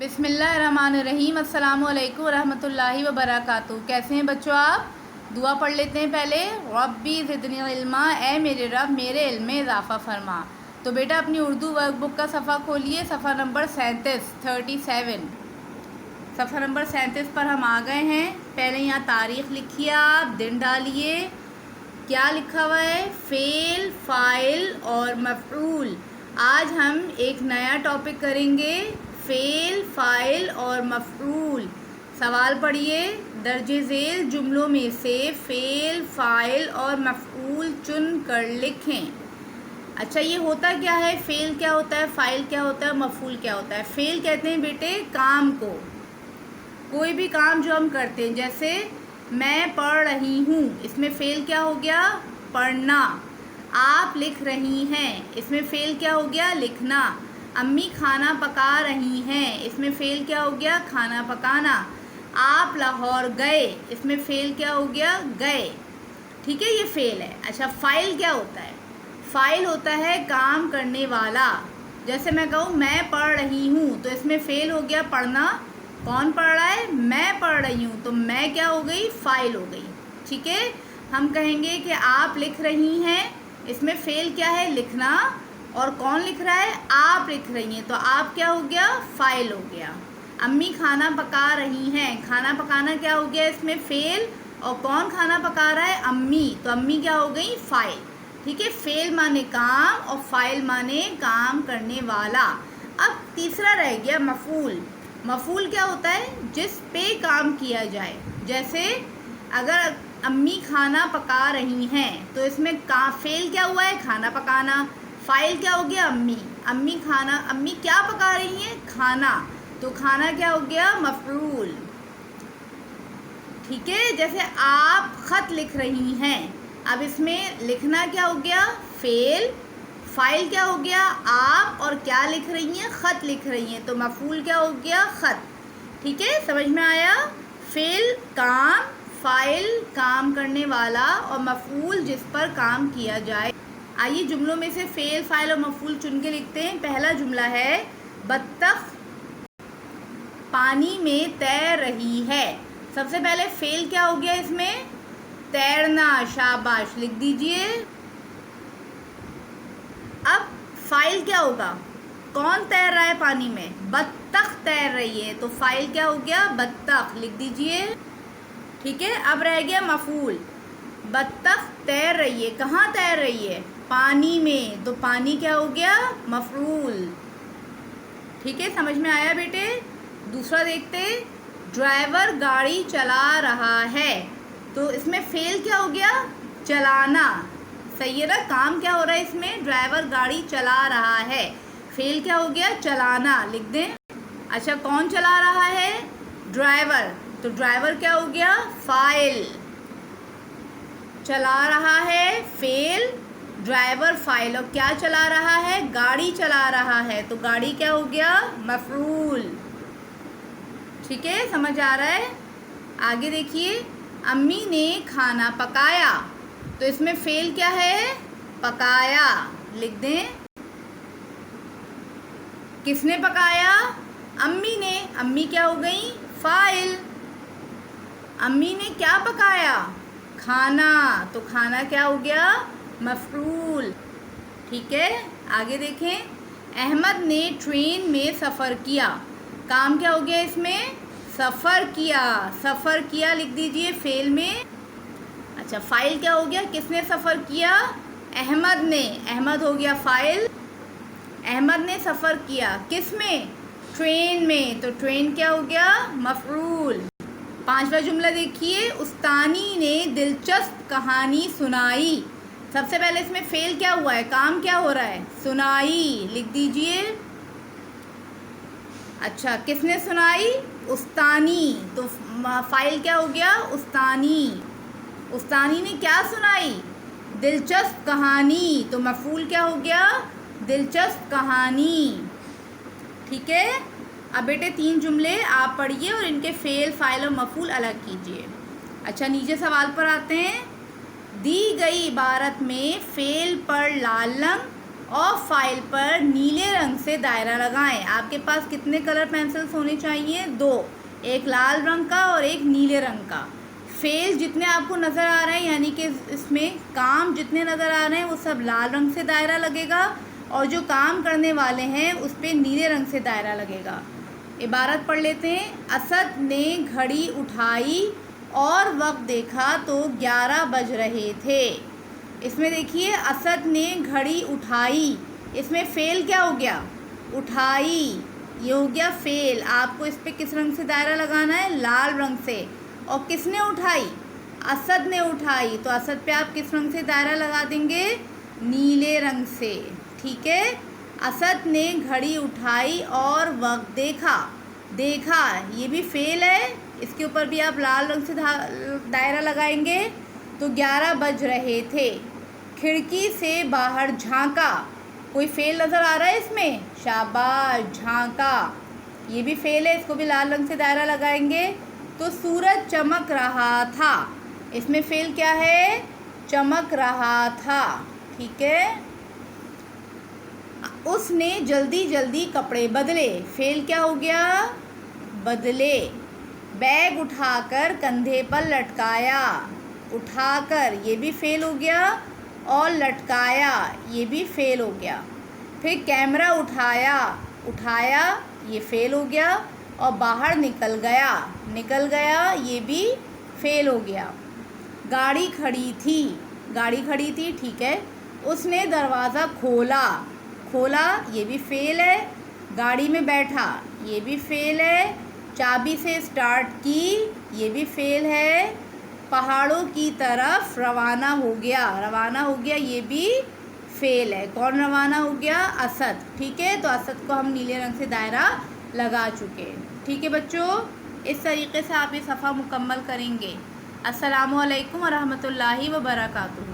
बिस्मिल्लाहिर्रहमानिर्रहीम। अस्सलामु अलैकुम रहमतुल्लाहि व बरकातुहू। कैसे हैं बच्चों आप? दुआ पढ़ लेते हैं पहले। रब्बी ज़िदनी इल्मा, ए मेरे रब मेरे इल्म में इजाफ़ा फरमा। तो बेटा अपनी उर्दू वर्कबुक का सफ़ा खोलिए, सफ़ा नंबर 37 सफ़ा नंबर 37 पर हम आ गए हैं। पहले यहाँ तारीख़ लिखिए, आप दिन डालिए। क्या लिखा हुआ है? फ़ेल, फ़ाइल और मफ़ऊल। आज हम एक नया टॉपिक करेंगे, फ़ेल, फ़ाइल और मफ़ऊल। सवाल पढ़िए, दर्जे झेल जुमलों में से फ़ेल, फ़ाइल और मफ़ऊल चुन कर लिखें। अच्छा, ये होता क्या है? फ़ेल क्या होता है, फ़ाइल क्या होता है, मफ़ऊल क्या होता है? फ़ेल कहते हैं बेटे काम को, कोई भी काम जो हम करते हैं। जैसे मैं पढ़ रही हूँ, इसमें फ़ेल क्या हो गया? पढ़ना। आप लिख रही हैं, इसमें फ़ेल क्या हो गया? लिखना। अम्मी खाना पका रही हैं, इसमें फ़ेल क्या हो गया? खाना पकाना। आप लाहौर गए, इसमें फ़ेल क्या हो गया? गए। ठीक है, ये फ़ेल है। अच्छा, फ़ाइल क्या होता है? फ़ाइल होता है काम करने वाला। जैसे मैं कहूँ मैं पढ़ रही हूँ, तो इसमें फ़ेल हो गया पढ़ना। कौन पढ़ रहा है? मैं पढ़ रही हूँ, तो मैं क्या हो गई? फ़ाइल हो गई। ठीक है। हम कहेंगे कि आप लिख रही हैं, इसमें फ़ेल क्या है? लिखना। और कौन लिख रहा है? आप लिख रही हैं, तो आप क्या हो गया? फ़ाइल हो गया। अम्मी खाना पका रही हैं, खाना पकाना क्या हो गया? इसमें फ़ेल। और कौन खाना पका रहा है? अम्मी, तो अम्मी क्या हो गई? फ़ाइल। ठीक है। फ़ेल माने काम और फ़ाइल माने काम करने वाला। अब तीसरा रह गया मफ़ऊल। मफ़ऊल क्या होता है? जिस पे काम किया जाए। जैसे अगर अम्मी खाना पका रही हैं, तो इसमें फ़ेल क्या हुआ है? खाना पकाना। फ़ाइल क्या हो गया? अम्मी। अम्मी क्या पका रही हैं? खाना। तो खाना क्या हो गया? मफ़ऊल। ठीक है। जैसे आप ख़त लिख रही हैं, अब इसमें लिखना क्या हो गया? फ़ेल। फ़ाइल क्या हो गया? आप। और क्या लिख रही हैं? ख़त लिख रही हैं, तो मफ़ऊल क्या हो गया? ख़त। ठीक है, समझ में आया? फ़ेल काम, फ़ाइल काम करने वाला और मफ़ऊल जिस पर काम किया जाए। आइए जुमलों में से फ़ेल, फ़ाइल और मफ़ऊल चुन के लिखते हैं। पहला जुमला है, बत्तख पानी में तैर रही है। सबसे पहले फ़ेल क्या हो गया इसमें? तैरना। शाबाश, लिख दीजिए। अब फ़ाइल क्या होगा? कौन तैर रहा है पानी में? बत्तख तैर रही है, तो फ़ाइल क्या हो गया? बत्तख, लिख दीजिए। ठीक है। अब रह गया मफ़ऊल। बत्तख तैर रही है, कहाँ तैर रही है? पानी में, तो पानी क्या हो गया? मफ़ऊल। ठीक है, समझ में आया बेटे? दूसरा देखते, ड्राइवर गाड़ी चला रहा है, तो इसमें फ़ेल क्या हो गया? चलाना। सही है ना? काम क्या हो रहा है इसमें? ड्राइवर गाड़ी चला रहा है। फ़ेल क्या हो गया? चलाना, लिख दें। अच्छा, कौन चला रहा है? ड्राइवर, तो ड्राइवर क्या हो गया? फ़ाइल। चला रहा है फ़ेल, ड्राइवर फ़ाइल। और क्या चला रहा है? गाड़ी चला रहा है, तो गाड़ी क्या हो गया? मफ़ऊल। ठीक है, समझ आ रहा है? आगे देखिए, अम्मी ने खाना पकाया, तो इसमें फ़ेल क्या है? पकाया, लिख दें। किसने पकाया? अम्मी ने। अम्मी क्या हो गई? फ़ाइल। अम्मी ने क्या पकाया? खाना, तो खाना क्या हो गया? मफ़ऊल। ठीक है, आगे देखें, अहमद ने ट्रेन में सफ़र किया। काम क्या हो गया इसमें? सफ़र किया। सफ़र किया, लिख दीजिए फ़ेल में। अच्छा, फ़ाइल क्या हो गया? किसने सफ़र किया? अहमद ने। अहमद हो गया फ़ाइल। अहमद ने सफ़र किया किस में? ट्रेन में, तो ट्रेन क्या हो गया? मफ़ऊल। पांचवा जुमला देखिए, उस्तानी ने दिलचस्प कहानी सुनाई। सबसे पहले इसमें फ़ेल क्या हुआ है? काम क्या हो रहा है? सुनाई, लिख दीजिए। अच्छा, किसने सुनाई? उस्तानी, तो फ़ाइल क्या हो गया? उस्तानी। उस्तानी ने क्या सुनाई? दिलचस्प कहानी, तो मफ़ऊल क्या हो गया? दिलचस्प कहानी। ठीक है। अब बेटे 3 जुमले आप पढ़िए और इनके फ़ेल, फ़ाइल और मफ़ऊल अलग कीजिए। अच्छा, नीचे सवाल पर आते हैं। दी गई इबारत में फ़ेल पर लाल रंग और फाइल पर नीले रंग से दायरा लगाएं। आपके पास कितने कलर पेंसिल्स होने चाहिए? 2, एक लाल रंग का और एक नीले रंग का। फेस जितने आपको नज़र आ रहे हैं, यानी कि इसमें काम जितने नज़र आ रहे हैं वो सब लाल रंग से दायरा लगेगा, और जो काम करने वाले हैं उस पर नीले रंग से दायरा लगेगा। इबारत पढ़ लेते हैं। असद ने घड़ी उठाई और वक्त देखा तो 11 बज रहे थे। इसमें देखिए, असद ने घड़ी उठाई, इसमें फ़ेल क्या हो गया? उठाई, ये हो गया फ़ेल। आपको इस पर किस रंग से दायरा लगाना है? लाल रंग से। और किसने उठाई? असद ने उठाई, तो असद पे आप किस रंग से दायरा लगा देंगे? नीले रंग से। ठीक है। असद ने घड़ी उठाई और वक्त देखा। देखा, ये भी फ़ेल है, इसके ऊपर भी आप लाल रंग से दायरा लगाएंगे, तो 11 बज रहे थे। खिड़की से बाहर झांका, कोई फ़ेल नज़र आ रहा है इसमें? शाबाश, झांका, ये भी फ़ेल है, इसको भी लाल रंग से दायरा लगाएंगे। तो सूरज चमक रहा था, इसमें फ़ेल क्या है? चमक रहा था। ठीक है। उसने जल्दी जल्दी कपड़े बदले, फ़ेल क्या हो गया? बदले। बैग उठाकर कंधे पर लटकाया, उठाकर, ये भी फ़ेल हो गया, और लटकाया, ये भी फ़ेल हो गया। फिर कैमरा उठाया, उठाया, ये फ़ेल हो गया, और बाहर निकल गया, निकल गया, ये भी फ़ेल हो गया। गाड़ी खड़ी थी, गाड़ी खड़ी थी, ठीक है। उसने दरवाज़ा खोला, खोला, ये भी फ़ेल है। गाड़ी में बैठा, ये भी फ़ेल है। चाबी से स्टार्ट की, ये भी फ़ेल है। पहाड़ों की तरफ रवाना हो गया, रवाना हो गया, ये भी फ़ेल है। कौन रवाना हो गया? असद। ठीक है, तो असद को हम नीले रंग से दायरा लगा चुके हैं। ठीक है बच्चों, इस तरीके से आप ये सफ़ा मुकम्मल करेंगे। अस्सलामु अलैकुम व रहमतुल्लाहि व बरकातुहू।